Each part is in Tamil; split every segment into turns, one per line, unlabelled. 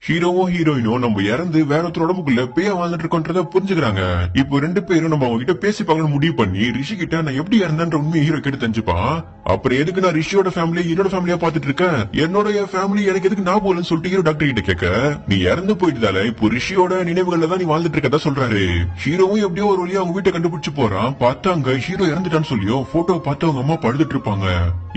ஹீரோவும் ஹீரோயினும் நம்ம இறந்து வேற ஒருத்தர் உடம்புக்குள்ள பேய வாழ்ந்துட்டு இருக்கோன்றத புரிஞ்சுக்கிறாங்க. இப்போ ரெண்டு பேரும் நம்ம அவங்க கிட்ட பேசி பார்க்கணும் முடிவு பண்ணி ரிஷி கிட்ட நான் எப்படி இறந்தேன்ற உண்மையை ஹீரோ கேட்டு தெரிஞ்சுப்பான். அப்புறம் எதுக்கு நான் ரிஷியோட ஃபேமிலி என்னோட ஃபேமிலியா பாத்துட்டு இருக்கேன், என்னோட ஃபேமிலி எனக்கு எதுக்கு ஞாபகம் இல்லைன்னு சொல்லிட்டு ஹீரோ டாக்டர் கிட்ட கேட்க, நீ இறந்து போயிட்டதால இப்போ ரிஷியோட நினைவுகள்ல தான் நீ வாழ்ந்துட்டு இருக்கதா சொல்றாரு. ஹீரோவும் எப்படியோ ஒரு வழியா அவங்க வீட்டை கண்டுபிடிச்சு போறான். பார்த்தாங்க ஹீரோ இறந்துட்டான்னு சொல்லியோ போட்டோ பார்த்து அவங்க அம்மா படுத்துட்டு இருப்பாங்க.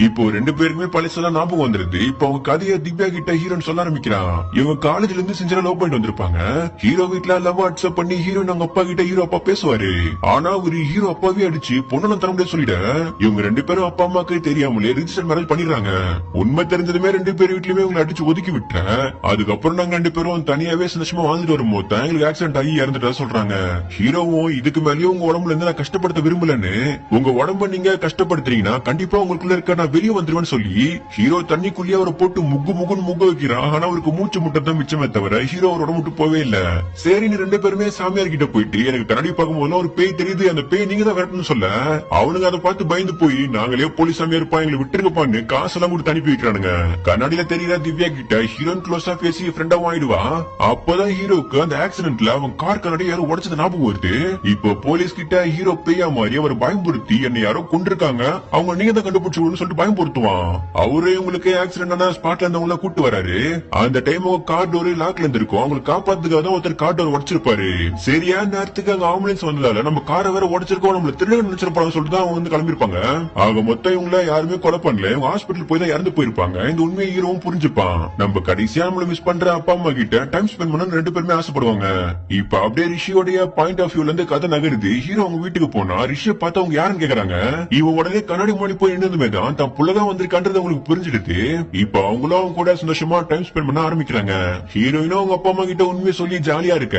இப்போ ரெண்டு பேருக்குமே பழசெல்லாம் ஞாபகம் வந்துருது. இப்போ அவங்க கதையை திவ்யா கிட்ட ஹீரோன்னு சொல்ல ஆரம்பிக்கிறான். இவங்க காலேஜ்ல இருந்து சின்சியரா லவ் பண்ணிட்டு வந்திருப்பாங்க. ஹீரோ வீட்ல லவ் வாட்ஸ்அப் பண்ணி ஹீரோயின் அவங்க அப்பா கிட்ட ஹீரோ அப்பா பேசுவாரு. ஆனா ஒரு ஹீரோ அப்பாவே அடிச்சு பொண்ணு தர முடியாது சொல்லிட இவங்க ரெண்டு பேரும் அப்பா அம்மாக்கு தெரியாமலே ரிஜிஸ்டர் மேரேஜ் பண்ணிடுறாங்க. உண்மை தெரிஞ்சதுமே ரெண்டு பேர் வீட்லயுமே இவங்களை அடிச்சு ஒதுக்கி விட்டேன். அதுக்கப்புறம் நாங்க ரெண்டு பேரும் தனியாவே சந்தோஷமா வாழ்ந்துட்டு வரும்போது தான் எங்களுக்கு ஆக்சிடென்ட் ஆகி இறந்துட்டா சொல்றாங்க. ஹீரோவும் இதுக்கு மேலேயும் உங்க உடம்புல இருந்து நான் கஷ்டப்படுத்த விரும்பலன்னு, உங்க உடம்ப நீங்க கஷ்டப்படுத்துறீங்கன்னா கண்டிப்பா உங்களுக்குள்ள இருக்க நான் வெளியே வந்துருவேன்னு சொல்லி ஹீரோ தண்ணிக்குள்ளேயே அவரை போட்டு முகுன்னு முக வைக்கிறான். ஆனா அவருக்கு மூச்சு முட்டத்தான் மிச்சமே தவிர ஹீரோ அவரோட விட்டு போவே இல்ல. சரின்னு ரெண்டு பேருமே சாமியார் கிட்ட போயிட்டு எனக்கு கண்ணாடி பார்க்கும்போது ஒரு பேய் தெரியுது, அந்த பேய் நீங்க தான் விரட்டணும்னு சொல்ல அவனுங்க அதை பார்த்து பயந்து போய் நாங்களே போலீஸ் சாமியார் இருப்பா எங்களை விட்டுருக்கப்பான்னு காசெல்லாம் கொடுத்து அனுப்பி வைக்கிறானுங்க. கண்ணாடியில தெரியல திவ்யா கிட்ட ஹீரோயின் க்ளோஸா பேசி ஃப்ரெண்டா ஆயிடுவா. அப்பதான் ஹீரோக்கு அந்த ஆக்சிடென்ட்ல அவன் கார் கண்ணாடி யாரும் உடைச்சது ஞாபகம் வருது. இப்போ போலீஸ் கிட்ட ஹீரோ பேயா மாதிரி அவர் பயன்படுத்தி என்னை யாரோ கொண்டிருக்காங்க, அவங்க நீங்க தான் கண்டுபிடிச்சு சொல்லிட்டு பயன்படுத்துவான். அவரே உங்களுக்கு ஆக்சிடென்ட் ஸ்பாட்ல இருந்தவங்கள கூட்டு வராரு. அந்த டைம் கார் டோர் லாக்ல இருந்திருக்கும், அவங்களுக்கு காப்பாத்துக்காக தான் ஒருத்தர் கார் டோர் உடைச்சிருப்பாரு. சரியா நேரத்துக்கு அங்க ஆம்புலன்ஸ் வந்ததால நம்ம காரை வேற உடைச்சிருக்கோம், நம்மள திருட நினைச்சிருப்பாங்க சொல்லிட்டு அவங்க வந்து கிளம்பிருப்பாங்க. ஆக மொத்தம் இவங்கள யாருமே கொலை பண்ணல, இவங்க ஹாஸ்பிட்டல் போய் தான் இறந்து போயிருப்பாங்க. இந்த உண்மையை ஹீரோவும் புரிஞ்சுப்பான். நம்ம கடைசியா நம்மள மிஸ் பண்ற அப்பா அம்மா கிட்ட டைம் ஸ்பெண்ட் பண்ண ரெண்டு பேருமே ஆசைப்படுவாங்க. இப்ப அப்படியே ரிஷியோடைய பாயிண்ட் ஆஃப் வியூல இருந்து கதை நகருது. ஹீரோ அவங்க வீட்டுக்கு போனா ரிஷியை பார்த்து அவங்க யாருன்னு கேக்குறாங்க. இவன் உடனே கண்ணாடி முன்னாடி போய் நின்னதுமே தான் தான் புள்ளதான் வந்திருக்கான்றது அவங்களுக்கு புரிஞ்சிடுது. இப்ப அவங்களும் அவங்க கூட சந்தோஷமா டைம் ஸ்பெண்ட் பண்ண ஆரம்பிக்கிறாங்க. ஹீரோயினும் அவங்க அப்பா அம்மா கிட்ட உண்மையை சொல்லி ஜாலியா இருக்க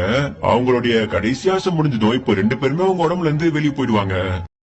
அவங்களுடைய கடைசி ஆசை முடிஞ்சதும் இப்போ ரெண்டு பேருமே அவங்க உடம்புல இருந்து வெளியே போயிடுவாங்க.